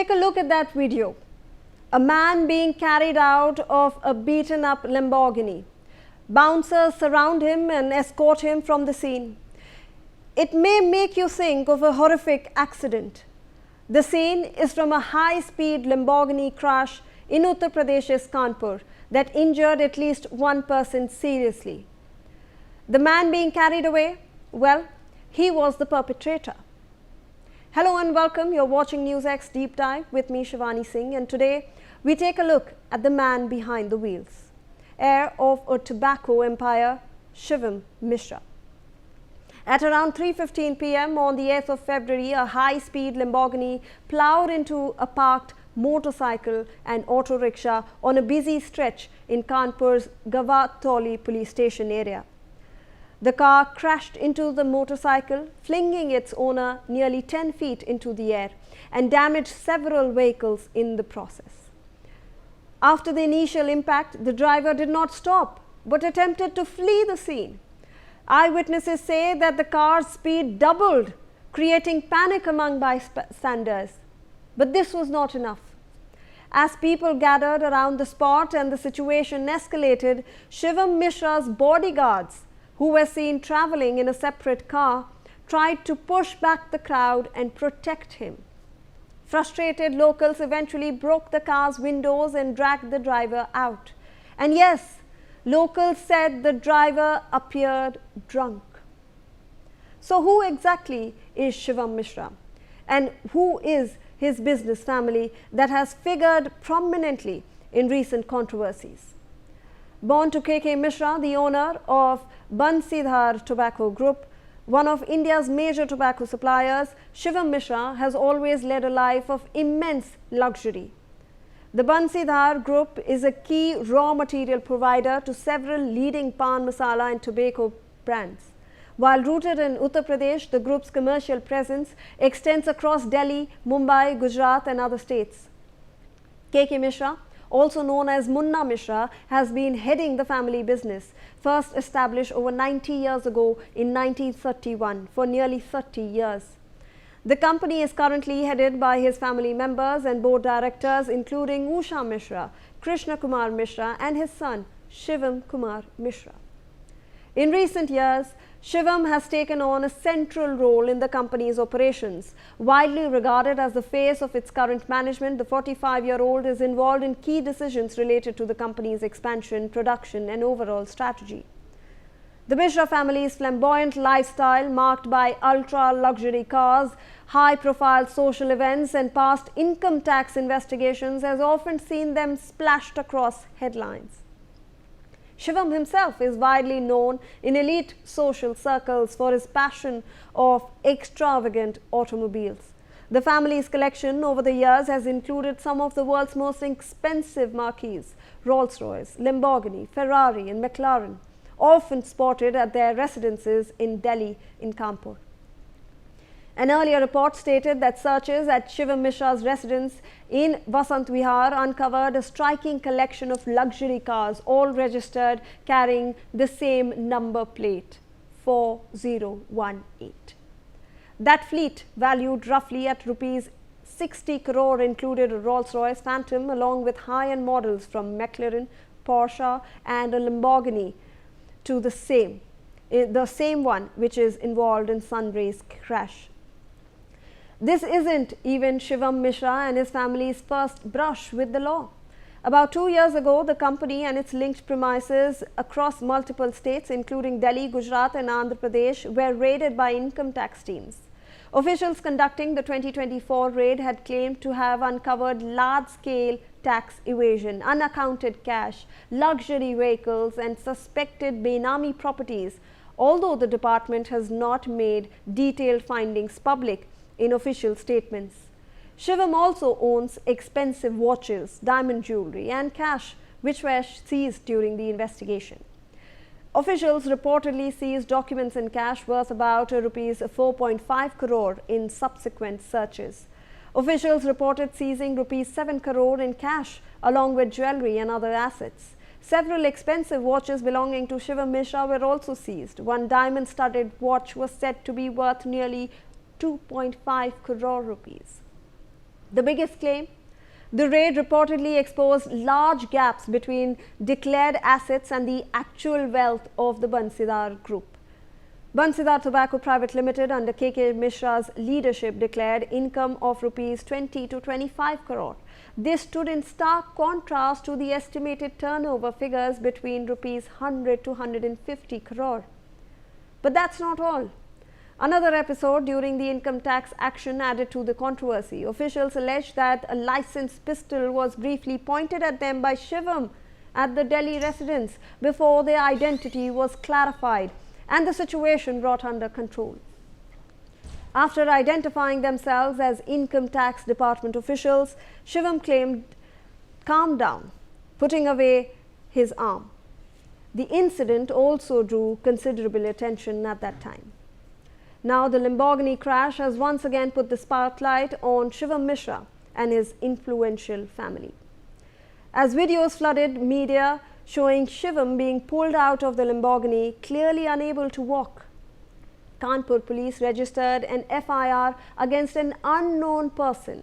Take a look at that video. A man being carried out of a beaten up Lamborghini. Bouncers surround him and escort him from the scene. It may make you think of a horrific accident. The scene is from a high-speed Lamborghini crash in Uttar Pradesh's Kanpur that injured at least one person seriously. The man being carried away, well, he was the perpetrator. Hello and welcome. You're watching NewsX Deep Dive with me, Shivani Singh, and today we take a look at the man behind the wheels, heir of a tobacco empire, Shivam Mishra. At around 3:15 p.m. on the 8th of February, a high-speed Lamborghini plowed into a parked motorcycle and auto rickshaw on a busy stretch in Kanpur's Gawati police station area. The car crashed into the motorcycle, flinging its owner nearly 10 feet into the air and damaged several vehicles in the process. After the initial impact, the driver did not stop but attempted to flee the scene. Eyewitnesses say that the car's speed doubled, creating panic among bystanders. But this was not enough. As people gathered around the spot and the situation escalated, Shivam Mishra's bodyguards, who were seen travelling in a separate car, tried to push back the crowd and protect him. Frustrated locals eventually broke the car's windows and dragged the driver out. And yes, locals said the driver appeared drunk. So who exactly is Shivam Mishra, and who is his business family that has figured prominently in recent controversies? Born to K.K. Mishra, the owner of Bansidhar Tobacco Group, one of India's major tobacco suppliers, Shivam Mishra has always led a life of immense luxury. The Bansidhar Group is a key raw material provider to several leading pan masala and tobacco brands. While rooted in Uttar Pradesh, the group's commercial presence extends across Delhi, Mumbai, Gujarat and other states. K.K. Mishra, also known as Munna Mishra, has been heading the family business, first established over 90 years ago in 1931 for nearly 30 years. The company is currently headed by his family members and board directors, including Usha Mishra, Krishna Kumar Mishra and his son Shivam Kumar Mishra. In recent years, Shivam has taken on a central role in the company's operations. Widely regarded as the face of its current management, the 45-year-old is involved in key decisions related to the company's expansion, production and overall strategy. The Mishra family's flamboyant lifestyle, marked by ultra-luxury cars, high-profile social events and past income tax investigations, has often seen them splashed across headlines. Shivam himself is widely known in elite social circles for his passion of extravagant automobiles. The family's collection over the years has included some of the world's most expensive marquees, Rolls-Royce, Lamborghini, Ferrari and McLaren, often spotted at their residences in Delhi in Kanpur. An earlier report stated that searches at Shivam Mishra's residence in Vasant Vihar uncovered a striking collection of luxury cars, all registered carrying the same number plate, 4018. That fleet, valued roughly at rupees 60 crore, included a Rolls-Royce Phantom along with high-end models from McLaren, Porsche and a Lamborghini to the same one which is involved in Sunday's crash. This isn't even Shivam Mishra and his family's first brush with the law. About 2 years ago, the company and its linked premises across multiple states, including Delhi, Gujarat and Andhra Pradesh, were raided by income tax teams. Officials conducting the 2024 raid had claimed to have uncovered large-scale tax evasion, unaccounted cash, luxury vehicles and suspected Benami properties, although the department has not made detailed findings public in official statements. Shivam also owns expensive watches, diamond jewelry and cash which were seized during the investigation. Officials reportedly seized documents and cash worth about rupees 4.5 crore in subsequent searches. Officials reported seizing rupees 7 crore in cash along with jewelry and other assets. Several expensive watches belonging to Shivam Mishra were also seized. One diamond-studded watch was said to be worth nearly 2.5 crore rupees. The biggest claim? The raid reportedly exposed large gaps between declared assets and the actual wealth of the Bansidhar group. Bansidhar Tobacco Private Limited under KK Mishra's leadership declared income of rupees 20 to 25 crore. This stood in stark contrast to the estimated turnover figures between rupees 100 to 150 crore. But that's not all. Another episode during the income tax action added to the controversy. Officials alleged that a licensed pistol was briefly pointed at them by Shivam at the Delhi residence before their identity was clarified and the situation brought under control. After identifying themselves as income tax department officials, Shivam claimed, "Calm down," putting away his arm. The incident also drew considerable attention at that time. Now the Lamborghini crash has once again put the spotlight on Shivam Mishra and his influential family. As videos flooded media showing Shivam being pulled out of the Lamborghini, clearly unable to walk, Kanpur police registered an FIR against an unknown person.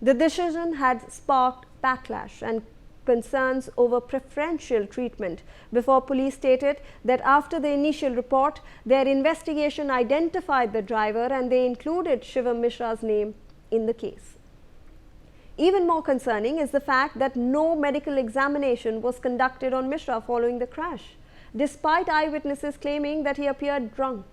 The decision had sparked backlash and concerns over preferential treatment before police stated that after the initial report, their investigation identified the driver and they included Shivam Mishra's name in the case. Even more concerning is the fact that no medical examination was conducted on Mishra following the crash, despite eyewitnesses claiming that he appeared drunk.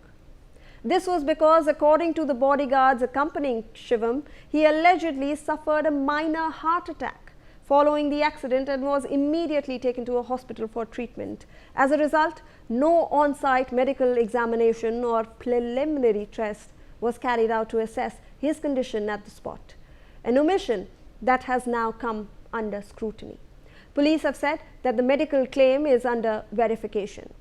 This was because, according to the bodyguards accompanying Shivam, he allegedly suffered a minor heart attack following the accident and was immediately taken to a hospital for treatment. As a result, no on-site medical examination or preliminary test was carried out to assess his condition at the spot, an omission that has now come under scrutiny. Police have said that the medical claim is under verification.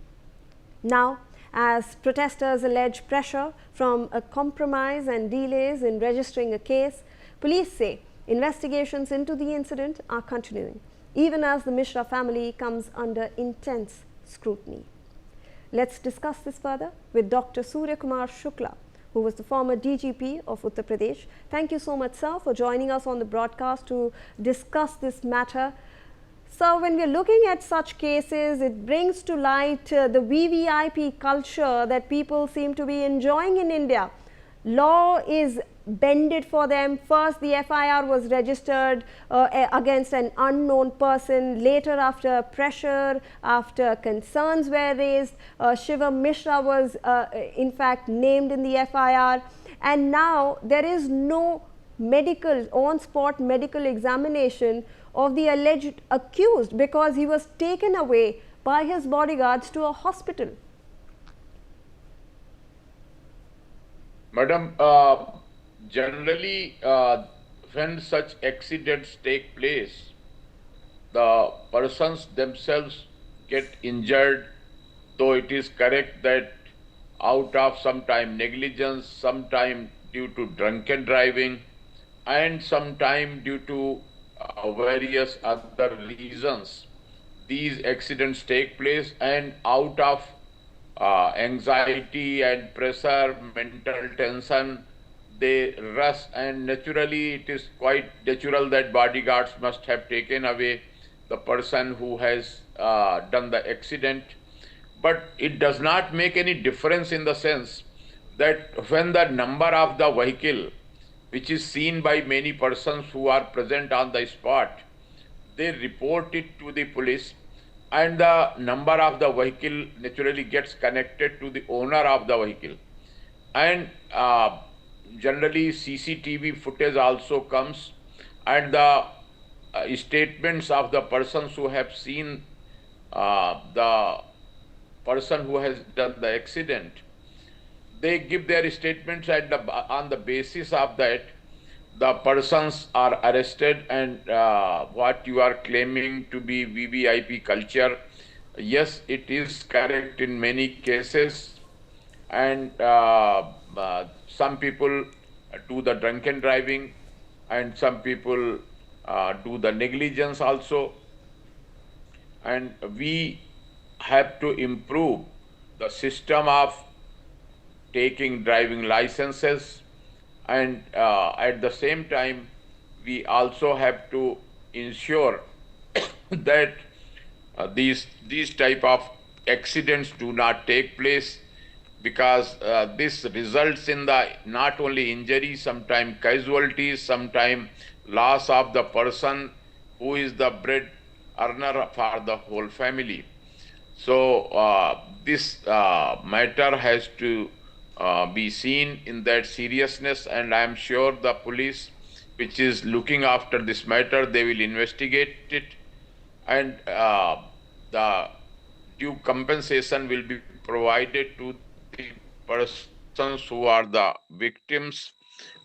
Now, as protesters allege pressure from a compromise and delays in registering a case, police say investigations into the incident are continuing, even as the Mishra family comes under intense scrutiny. Let's discuss this further with Dr. Surya Kumar Shukla, who was the former DGP of Uttar Pradesh. Thank you so much, sir, for joining us on the broadcast to discuss this matter. So, when we are looking at such cases, it brings to light the VVIP culture that people seem to be enjoying in India. Law is bended for them. First, the FIR was registered against an unknown person. Later, after pressure, after concerns were raised, Shivam Mishra was in fact named in the FIR. And now there is no medical, on-spot medical examination of the alleged accused because he was taken away by his bodyguards to a hospital. Madam, generally when such accidents take place, the persons themselves get injured, though it is correct that out of sometime negligence, sometime due to drunken driving, and sometime due to various other reasons, these accidents take place, and out of anxiety and pressure, mental tension, they rush, and naturally it is quite natural that bodyguards must have taken away the person who has done the accident. But it does not make any difference in the sense that when the number of the vehicle, which is seen by many persons who are present on the spot, they report it to the police, and the number of the vehicle naturally gets connected to the owner of the vehicle, and generally CCTV footage also comes, and the statements of the persons who have seen the person who has done the accident, they give their statements, and on the basis of that the persons are arrested. And what you are claiming to be VVIP culture, yes, it is correct in many cases, and some people do the drunken driving, and some people do the negligence also, and we have to improve the system of taking driving licenses, and at the same time we also have to ensure that these type of accidents do not take place, because this results in the not only injury, sometimes casualties, sometimes loss of the person who is the bread earner for the whole family. So this matter has to be seen in that seriousness, and I am sure the police, which is looking after this matter, they will investigate it, and the due compensation will be provided to the persons who are the victims,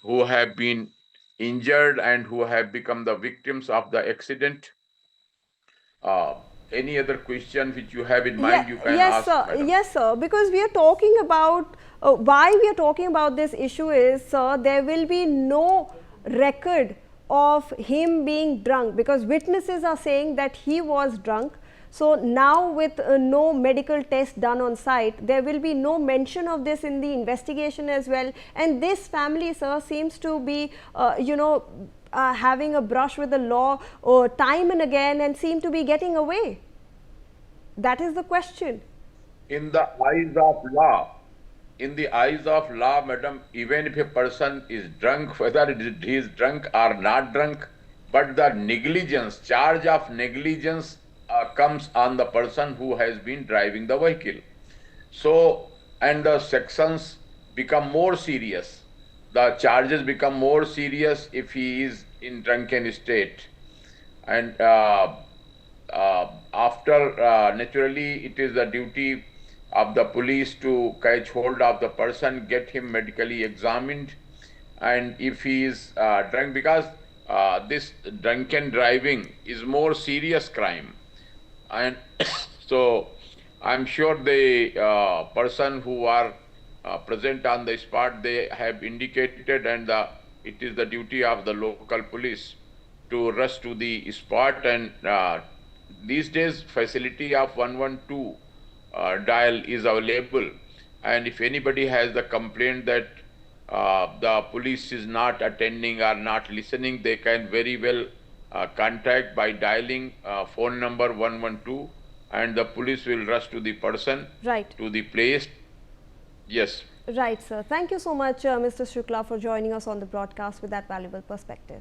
who have been injured and who have become the victims of the accident. Uh, any other question which you have in mind, you can Yes, ask, sir. madam. Yes, sir. Because we are talking about why we are talking about this issue is, sir, there will be no record of him being drunk, because witnesses are saying that he was drunk. So now, with no medical test done on site, there will be no mention of this in the investigation as well. And this family, sir, seems to be, having a brush with the law time and again, and seem to be getting away. That is the question. In the eyes of law, in the eyes of law, madam, even if a person is drunk, whether he is drunk or not drunk, but the negligence, charge of negligence comes on the person who has been driving the vehicle. So, and the sections become more serious. The charges become more serious if he is in drunken state. And after, naturally, it is the duty of the police to catch hold of the person, get him medically examined, and if he is drunk, because this drunken driving is more serious crime, and so I'm sure the person who are present on the spot, they have indicated, and it is the duty of the local police to rush to the spot. And these days facility of 112 dial is available, and if anybody has the complaint that the police is not attending or not listening, they can very well contact by dialing phone number 112, and the police will rush to the person, Right. to the place. Yes. Right, sir. Thank you so much, Mr. Shukla, for joining us on the broadcast with that valuable perspective.